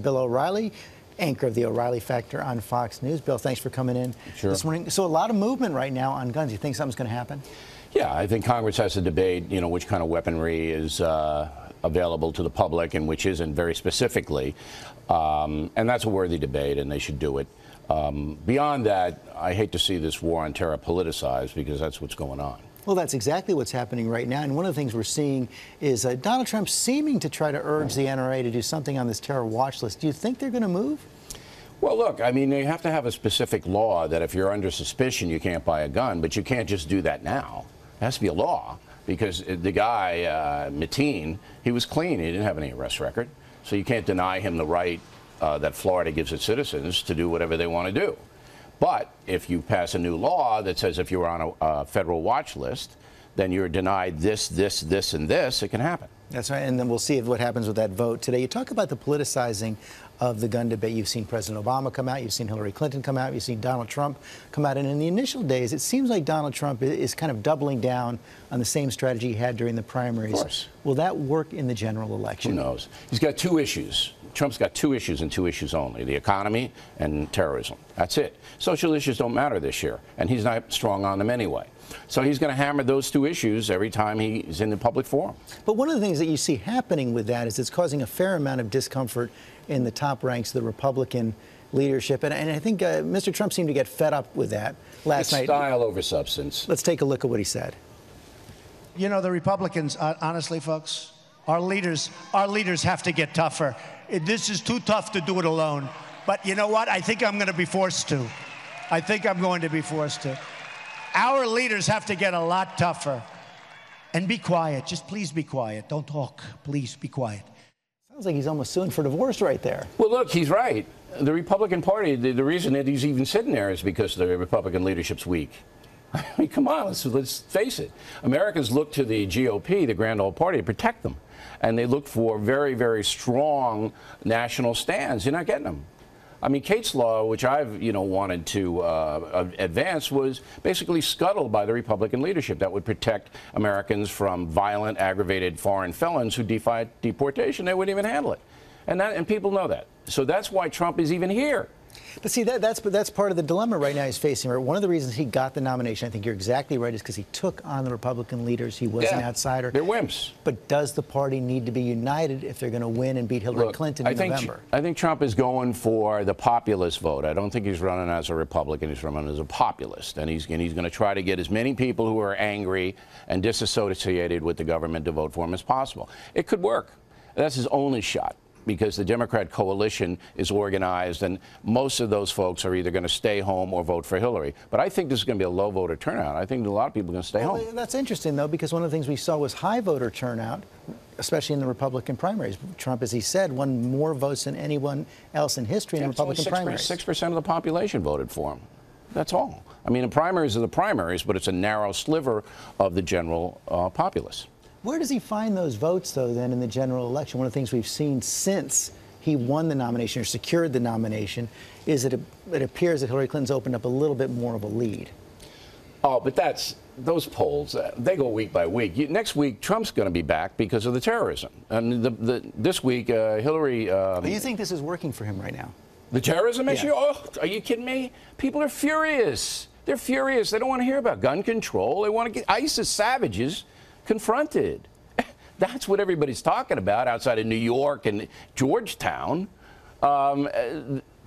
Bill O'Reilly, anchor of the O'Reilly Factor on Fox News. Bill, thanks for coming in this morning. So a lot of movement right now on guns. You think something's going to happen? Yeah, I think Congress has to debate, which kind of weaponry is available to the public and which isn't, very specifically. And that's a worthy debate, and they should do it. Beyond that, I hate to see this war on terror politicized, because that's what's going on. Well, that's exactly what's happening right now. And one of the things we're seeing is Donald Trump seeming to try to urge the NRA to do something on this terror watch list. Do you think they're going to move? Well, look, I mean, they have to have a specific law that if you're under suspicion, you can't buy a gun, but you can't just do that now. It has to be a law, because the guy, Mateen, he was clean. He didn't have any arrest record. So you can't deny him the right that Florida gives its citizens to do whatever they want to do. But if you pass a new law that says if you're on a federal watch list, then you're denied this, this, this, and this, it can happen. That's right, and then we'll see what happens with that vote today. You talk about the politicizing of the gun debate. You've seen President Obama come out, you've seen Hillary Clinton come out, you've seen Donald Trump come out, and in the initial days, it seems like Donald Trump is kind of doubling down on the same strategy he had during the primaries. Of course. Will that work in the general election? Who knows? He's got two issues. Trump's got two issues and two issues only: the economy and terrorism. That's it. Social issues don't matter this year, and he's not strong on them anyway. So he's going to hammer those two issues every time he's in the public forum. But one of the things that you see happening with that is it's causing a fair amount of discomfort in the top ranks of the Republican leadership. And I think Mr. Trump seemed to get fed up with that last night. Style over substance. Let's take a look at what he said. You know, the Republicans, honestly, folks, our leaders have to get tougher. This is too tough to do it alone. But you know what? I think I'm going to be forced to. I think I'm going to be forced to. Our leaders have to get a lot tougher. And be quiet. Just please be quiet. Don't talk. Please be quiet. Sounds like he's almost suing for divorce right there. Well, look, he's right. The Republican Party, the reason that he's even sitting there is because the Republican leadership's weak. I mean, come on, let's face it. Americans look to the GOP, the Grand Old Party, to protect them. And they look for very, very strong national stands. You're not getting them. I mean, Kate's Law, which I've, wanted to advance, was basically scuttled by the Republican leadership. That would protect Americans from violent, aggravated foreign felons who defy deportation. They wouldn't even handle it. And people know that. So that's why Trump is even here. But see, that's part of the dilemma right now he's facing. Right? One of the reasons he got the nomination, I think you're exactly right, is because he took on the Republican leaders. He was an outsider. They're wimps. But does the party need to be united if they're going to win and beat Hillary Clinton in November? I think Trump is going for the populist vote. I don't think he's running as a Republican. He's running as a populist. And he's going to try to get as many people who are angry and disassociated with the government to vote for him as possible. It could work. That's his only shot, because the Democrat coalition is organized, and most of those folks are either going to stay home or vote for Hillary. But I think this is going to be a low voter turnout. I think a lot of people are going to stay home. That's interesting, though, because one of the things we saw was high voter turnout, especially in the Republican primaries. Trump, as he said, won more votes than anyone else in history in Republican primaries. 6% of the population voted for him. That's all. I mean, the primaries are the primaries, but it's a narrow sliver of the general populace. Where does he find those votes, though, then, in the general election? One of the things we've seen since he won the nomination or secured the nomination is that it appears that Hillary Clinton's opened up a little bit more of a lead. Oh, but those polls, they go week by week. Next week, Trump's going to be back because of the terrorism. And this week, Hillary... But you think this is working for him right now? The terrorism issue? Yeah. Oh, are you kidding me? People are furious. They're furious. They don't want to hear about gun control. They want to get ISIS savages confronted. That's what everybody's talking about outside of New York and Georgetown.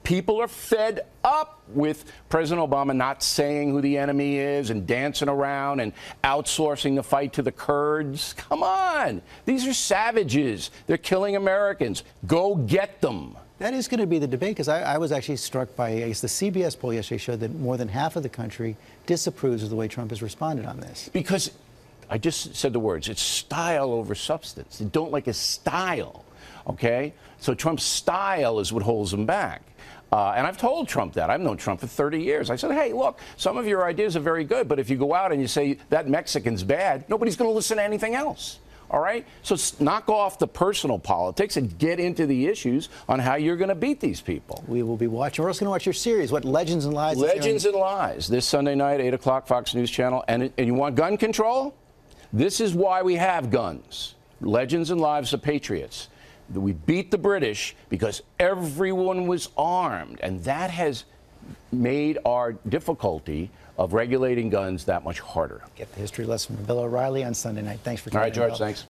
People are fed up with President Obama not saying who the enemy is and dancing around and outsourcing the fight to the Kurds. Come on. These are savages. They're killing Americans. Go get them. That is going to be the debate, because I was actually struck by, I guess, the CBS poll yesterday showed that more than half of the country disapproves of the way Trump has responded on this. Because I just said the words. It's style over substance. They don't like his style, okay? So Trump's style is what holds him back. And I've told Trump that. I've known Trump for 30 years. I said, hey, look, some of your ideas are very good, but if you go out and you say that Mexican's bad, nobody's going to listen to anything else. All right? So knock off the personal politics and get into the issues on how you're going to beat these people. We will be watching. We're also going to watch your series, what, Legends and Lies? Legends and Lies, this Sunday night, 8 o'clock, Fox News Channel. And you want gun control? This is why we have guns. Legends and Lives of Patriots. We beat the British because everyone was armed, and that has made our difficulty of regulating guns that much harder. Get the history lesson from Bill O'Reilly on Sunday night. Thanks for coming. All right, George, Bill. thanks.